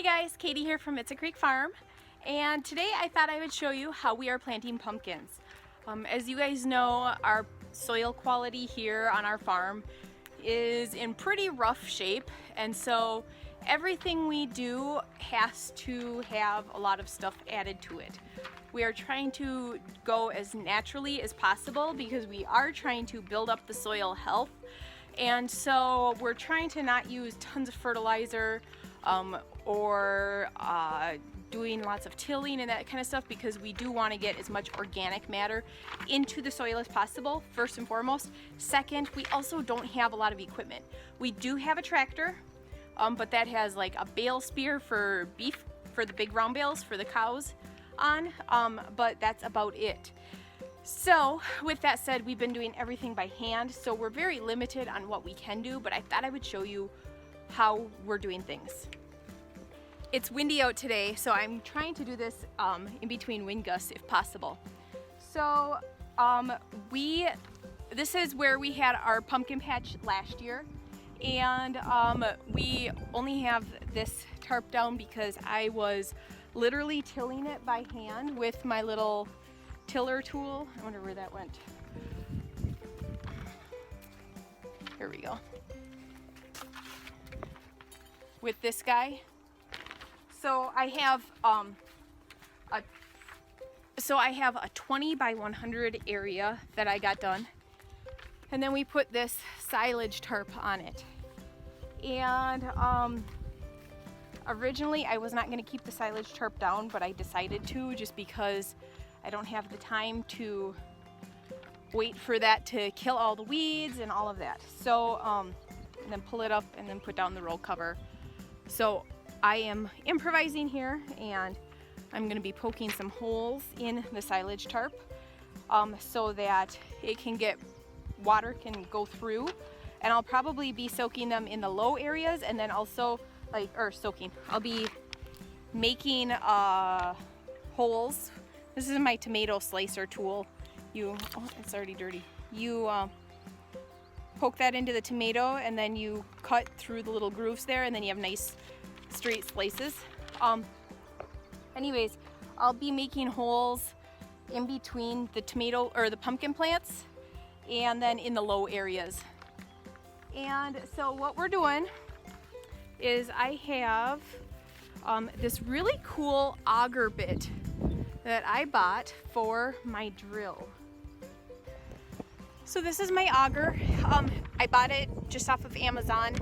guys, Katie here from It's a Creek Farm, and today I thought I would show you how we are planting pumpkins. As you guys know, our soil quality here on our farm is in pretty rough shape, and so everything we do has to have a lot of stuff added to it. We are trying to go as naturally as possible because we are trying to build up the soil health, and so we're trying to not use tons of fertilizer or doing lots of tilling and that kind of stuff, because we do want to get as much organic matter into the soil as possible, first and foremost. Second, we also don't have a lot of equipment. We do have a tractor, but that has like a bale spear for beef, for the big round bales for the cows on, but that's about it. So with that said, we've been doing everything by hand, so we're very limited on what we can do, but I thought I would show you how we're doing things. It's windy out today, so I'm trying to do this in between wind gusts if possible. So this is where we had our pumpkin patch last year, and we only have this tarp down because I was literally tilling it by hand with my little tiller tool. I wonder where that went. Here we go. With this guy. So I have a 20 by 100 area that I got done, and then we put this silage tarp on it. And originally I was not going to keep the silage tarp down, but I decided to, just because I don't have the time to wait for that to kill all the weeds and all of that. So and then pull it up and then put down the roll cover. So I am improvising here, and I'm going to be poking some holes in the silage tarp so that it can get water can go through, and I'll probably be soaking them in the low areas, and then also I'll be making holes. This is my tomato slicer tool. It's already dirty. You poke that into the tomato, and then you cut through the little grooves there, and then you have nice straight slices. Anyways, I'll be making holes in between the tomato or the pumpkin plants, and then in the low areas. And so what we're doing is I have this really cool auger bit that I bought for my drill. So this is my auger. I bought it just off of Amazon.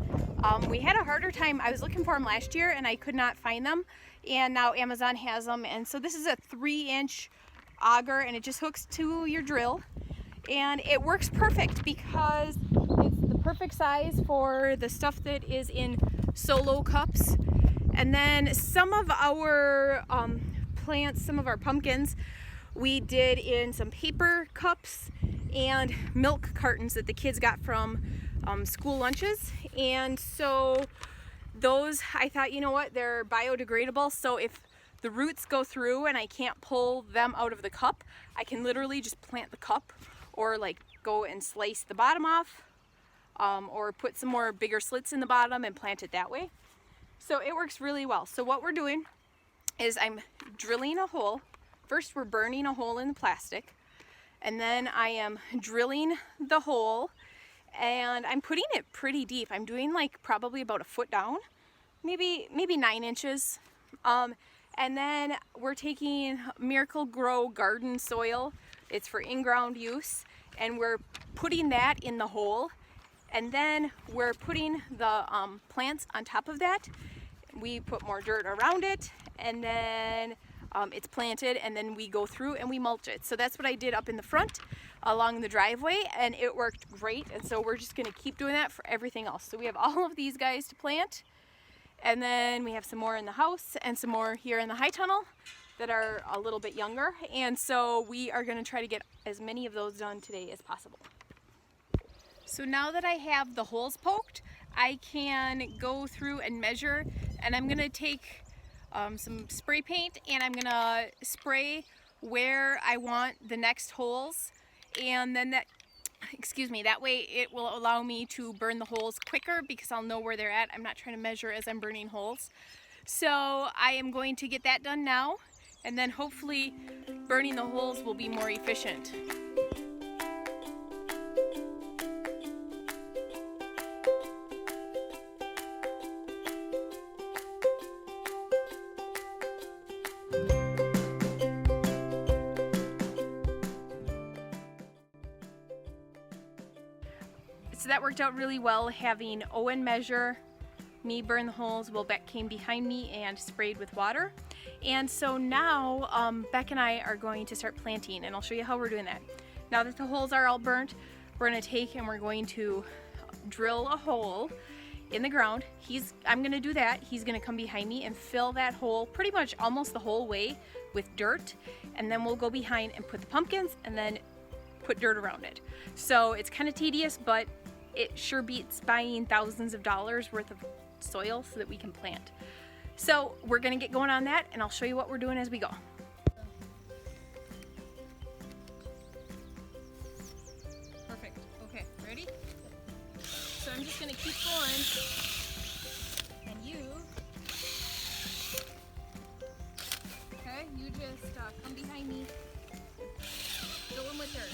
We had a harder time. I was looking for them last year and I could not find them, and now Amazon has them. And so this is a 3-inch auger, and it just hooks to your drill, and it works perfect because it's the perfect size for the stuff that is in solo cups. And then some of our plants, some of our pumpkins, we did in some paper cups and milk cartons that the kids got from school lunches. And so those, I thought, you know what, they're biodegradable, so if the roots go through and I can't pull them out of the cup, I can literally just plant the cup, or like go and slice the bottom off, or put some more bigger slits in the bottom and plant it that way. So it works really well. So what we're doing is I'm drilling a hole. First we're burning a hole in the plastic, and then I am drilling the hole, and I'm putting it pretty deep. I'm doing like probably about a foot down, maybe 9 inches. And then we're taking Miracle-Gro garden soil. It's for in-ground use, and we're putting that in the hole, and then we're putting the plants on top of that. We put more dirt around it, and then it's planted, and then we go through and we mulch it. So that's what I did up in the front along the driveway, and it worked great. And so we're just going to keep doing that for everything else. So we have all of these guys to plant, and then we have some more in the house and some more here in the high tunnel that are a little bit younger. And so we are going to try to get as many of those done today as possible. So now that I have the holes poked, I can go through and measure, and I'm going to take some spray paint, and I'm going to spray where I want the next holes, and then that way it will allow me to burn the holes quicker because I'll know where they're at. I'm not trying to measure as I'm burning holes. So I am going to get that done now, and then hopefully burning the holes will be more efficient. So that worked out really well, having Owen measure, me burn the holes while Beck came behind me and sprayed with water. And so now Beck and I are going to start planting, and I'll show you how we're doing that. Now that the holes are all burnt, we're going to take and we're going to drill a hole in the ground. I'm going to do that. He's going to come behind me and fill that hole pretty much almost the whole way with dirt, and then we'll go behind and put the pumpkins and then put dirt around it. So it's kind of tedious, but it sure beats buying thousands of dollars worth of soil so that we can plant. So we're gonna get going on that, and I'll show you what we're doing as we go. Perfect. Okay, ready? So I'm just gonna keep going, and you just come behind me, fill them with dirt.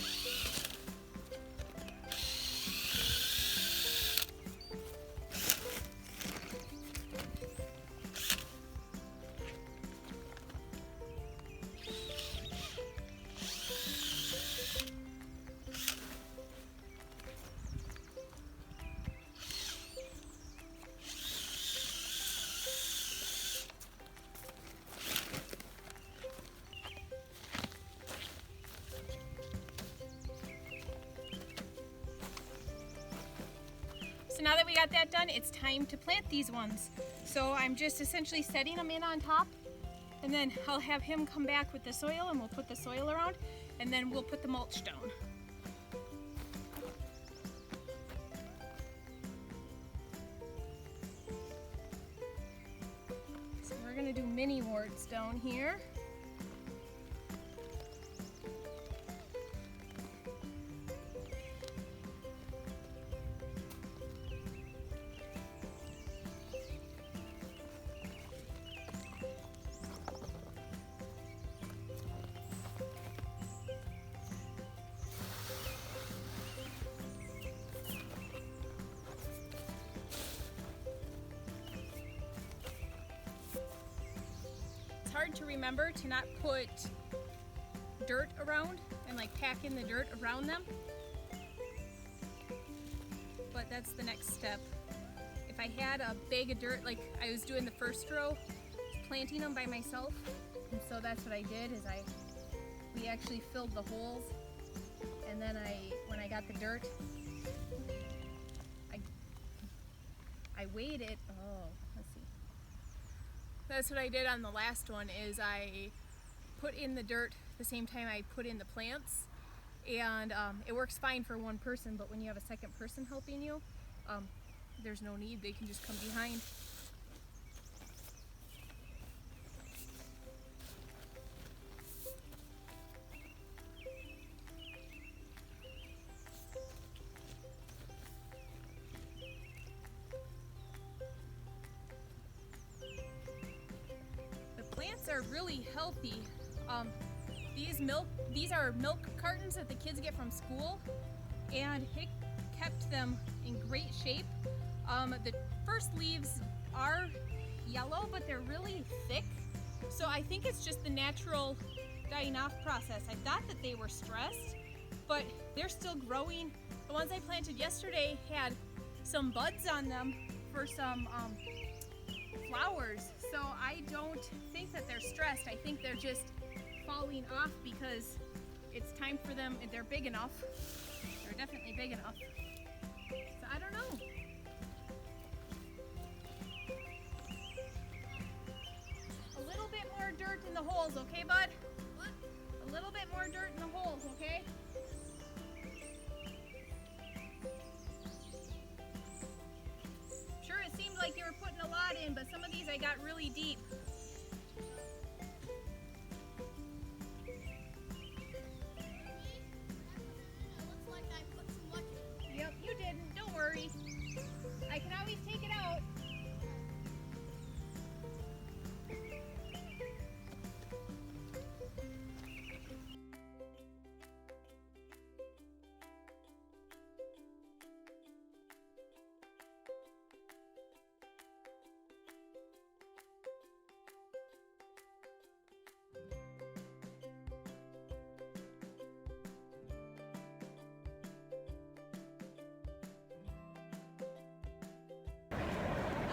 So now that we got that done, it's time to plant these ones. So I'm just essentially setting them in on top, and then I'll have him come back with the soil, and we'll put the soil around, and then we'll put the mulch down. So we're gonna do mini warts down here. It's hard to remember to not put dirt around and like pack in the dirt around them, but that's the next step. If I had a bag of dirt like I was doing the first row, planting them by myself, and so that's what I did is we actually filled the holes, and then when I got the dirt, I weighed it. Oh, let's see. That's what I did on the last one, is I put in the dirt the same time I put in the plants, and it works fine for one person, but when you have a second person helping you, there's no need. They can just come behind. Plants are really healthy. These are milk cartons that the kids get from school, and it kept them in great shape. The first leaves are yellow, but they're really thick, so I think it's just the natural dying off process. I thought that they were stressed, but they're still growing. The ones I planted yesterday had some buds on them for some flowers, so I don't think that they're stressed. I think they're just falling off because it's time for them. They're big enough. They're definitely big enough. So I don't know. A little bit more dirt in the holes, okay, bud? What? A little bit more dirt in the holes, okay? Sure, it seemed like you were putting a lot in, but some of these I got really deep. Yep, you didn't. Don't worry. I can always take it out.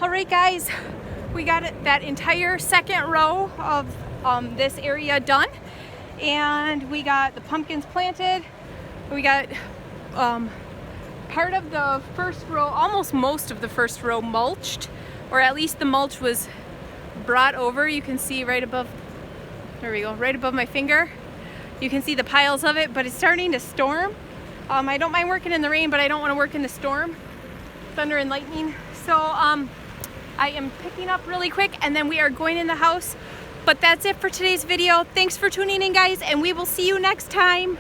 All right, guys, we got that entire second row of this area done, and we got the pumpkins planted. We got part of the first row, almost most of the first row mulched, or at least the mulch was brought over. You can see right above, there we go, right above my finger. You can see the piles of it, but it's starting to storm. I don't mind working in the rain, but I don't want to work in the storm, thunder and lightning. So I am picking up really quick, and then we are going in the house. But that's it for today's video. Thanks for tuning in, guys, and we will see you next time.